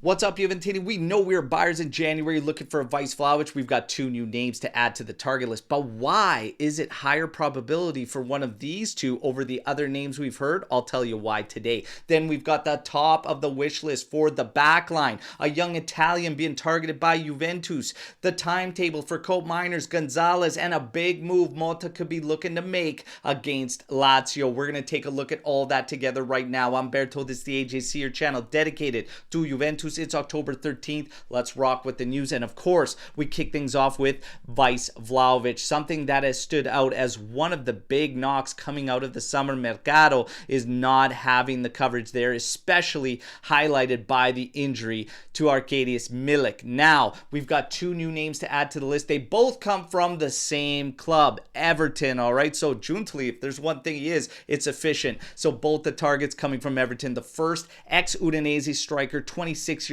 What's up, Juventini? We know we were buyers in January looking for a Vice Vlahovic. We've got 2 new names to add to the target list. But why is it higher probability for one of these two over the other names we've heard? I'll tell you why today. Then we've got the top of the wish list for the back line. A young Italian being targeted by Juventus. The timetable for Cope Miners, Gonzalez, and a big move Motta could be looking to make against Lazio. We're going to take a look at all that together right now. I'm Berto. This is the AJC, your channel dedicated to Juventus. It's October 13th. Let's rock with the news. And of course, we kick things off with Vice Vlahovic. Something that has stood out as one of the big knocks coming out of the summer mercado is not having the coverage there, especially highlighted by the injury to Arkadiusz Milik. Now, we've got 2 new names to add to the list. They both come from the same club, Everton, all right? So, Giuntoli, if there's one thing he is, it's efficient. So, both the targets coming from Everton. The first, ex-Udinese striker, 26-year-old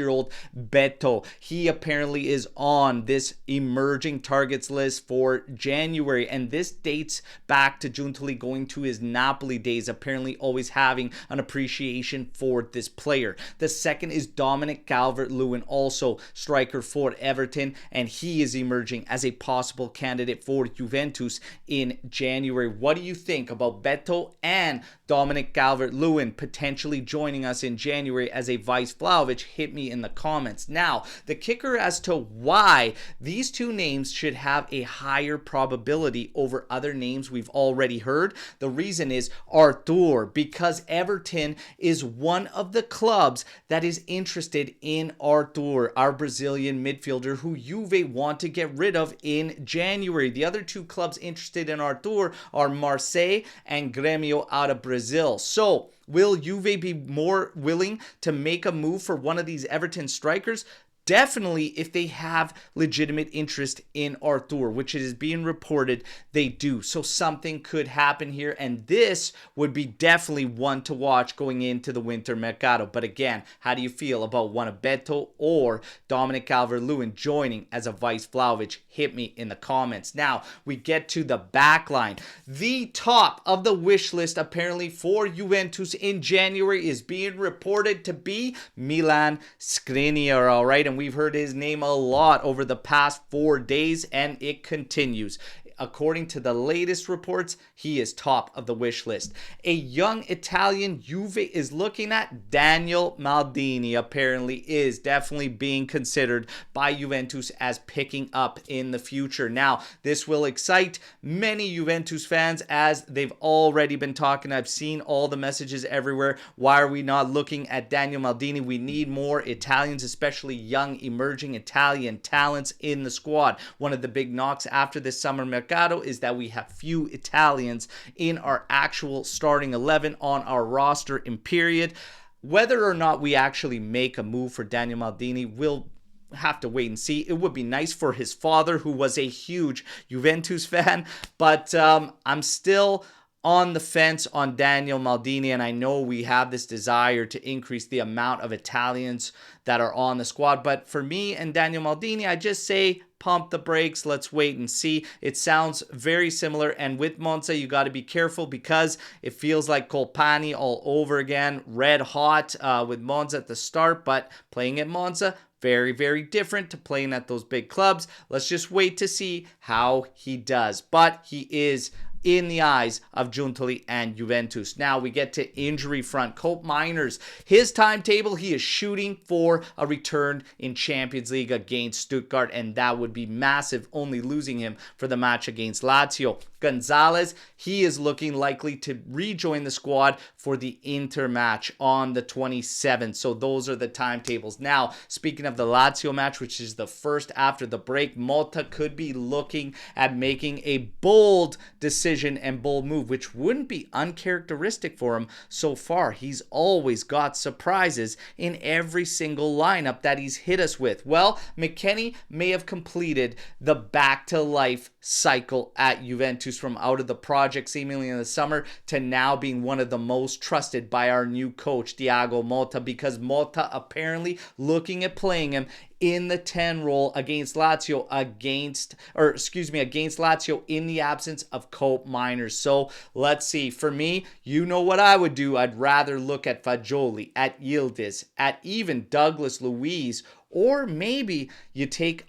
Beto. He apparently is on this emerging targets list for January, and this dates back to Giuntoli going to his Napoli days, apparently always having an appreciation for this player. The second is Dominic Calvert-Lewin, also striker for Everton, and he is emerging as a possible candidate for Juventus in January. What do you think about Beto and Dominic Calvert-Lewin potentially joining us in January as a Vice Vlahovic? Hit me in the comments. Now, the kicker as to why these 2 names should have a higher probability over other names we've already heard. The reason is Arthur, because Everton is one of the clubs that is interested in Arthur, our Brazilian midfielder who Juve want to get rid of in January. The other 2 clubs interested in Arthur are Marseille and Grêmio out of Brazil. So, will Juve be more willing to make a move for one of these Everton strikers? Definitely, if they have legitimate interest in Arthur, which is being reported they do. So something could happen here, and this would be definitely one to watch going into the winter mercado. But again, how do you feel about one of Beto or Dominic Calvert-Lewin joining as a Vice Vlahovic? Hit me in the comments. Now, we get to the back line. The top of the wish list, apparently, for Juventus in January is being reported to be Milan Skriniar, all right? And we've heard his name a lot over the past 4 days, and it continues. According to the latest reports, he is top of the wish list. A young Italian Juve is looking at, Daniel Maldini, apparently is definitely being considered by Juventus as picking up in the future. Now, this will excite many Juventus fans as they've already been talking. I've seen all the messages everywhere. Why are we not looking at Daniel Maldini? We need more Italians, especially young emerging Italian talents in the squad. One of the big knocks after this summer mercado is that we have few Italians in our actual starting 11 on our roster in period. Whether or not we actually make a move for Daniel Maldini, we'll have to wait and see. It would be nice for his father, who was a huge Juventus fan, but I'm still on the fence on Daniel Maldini, and I know we have this desire to increase the amount of Italians that are on the squad, but for me and Daniel Maldini, I just say pump the brakes. Let's wait and see. It sounds very similar, and with Monza, you got to be careful because it feels like Colpani all over again, red hot with Monza at the start, but playing at Monza, very, very different to playing at those big clubs. Let's just wait to see how he does, but he is in the eyes of Giuntoli and Juventus. Now we get to injury front. Cope Miners, his timetable, he is shooting for a return in Champions League against Stuttgart, and that would be massive, only losing him for the match against Lazio. Gonzalez, he is looking likely to rejoin the squad for the Inter match on the 27th. So those are the timetables. Now, speaking of the Lazio match, which is the first after the break, Motta could be looking at making a bold decision and bold move, which wouldn't be uncharacteristic for him so far. He's always got surprises in every single lineup that he's hit us with. Well, McKennie may have completed the back-to-life cycle at Juventus from out of the project seemingly in the summer to now being one of the most trusted by our new coach, Thiago Motta, because Motta apparently looking at playing him in the 10 role against Lazio against Lazio in the absence of Cope Miners. So let's see. For me, you know what I would do. I'd rather look at Fagioli, at Yildiz, at even Douglas Luiz, or maybe you take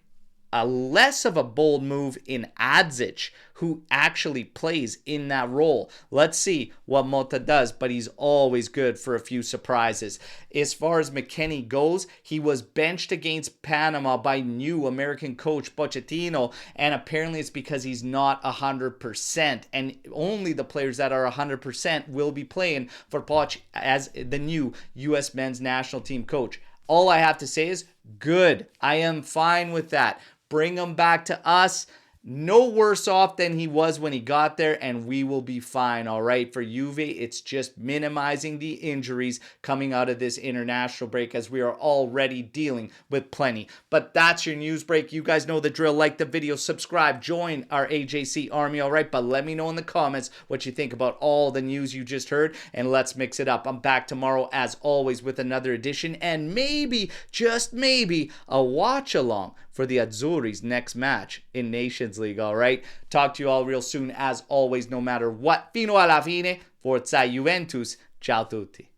a less of a bold move in Adzic, who actually plays in that role. Let's see what Motta does, but he's always good for a few surprises. As far as McKennie goes, he was benched against Panama by new American coach Pochettino, and apparently it's because he's not 100%, and only the players that are 100% will be playing for Poch as the new U.S. men's national team coach. All I have to say is good. I am fine with that. Bring him back to us. No worse off than he was when he got there, and we will be fine, all right? For Juve, it's just minimizing the injuries coming out of this international break, as we are already dealing with plenty. But that's your news break. You guys know the drill. Like the video, subscribe, join our AJC army, all right? But let me know in the comments what you think about all the news you just heard, and let's mix it up. I'm back tomorrow, as always, with another edition, and maybe, just maybe, a watch-along for the Azzurri's next match in Nations League, all right? Talk to you all real soon, as always, no matter what. Fino alla fine, Forza Juventus. Ciao tutti.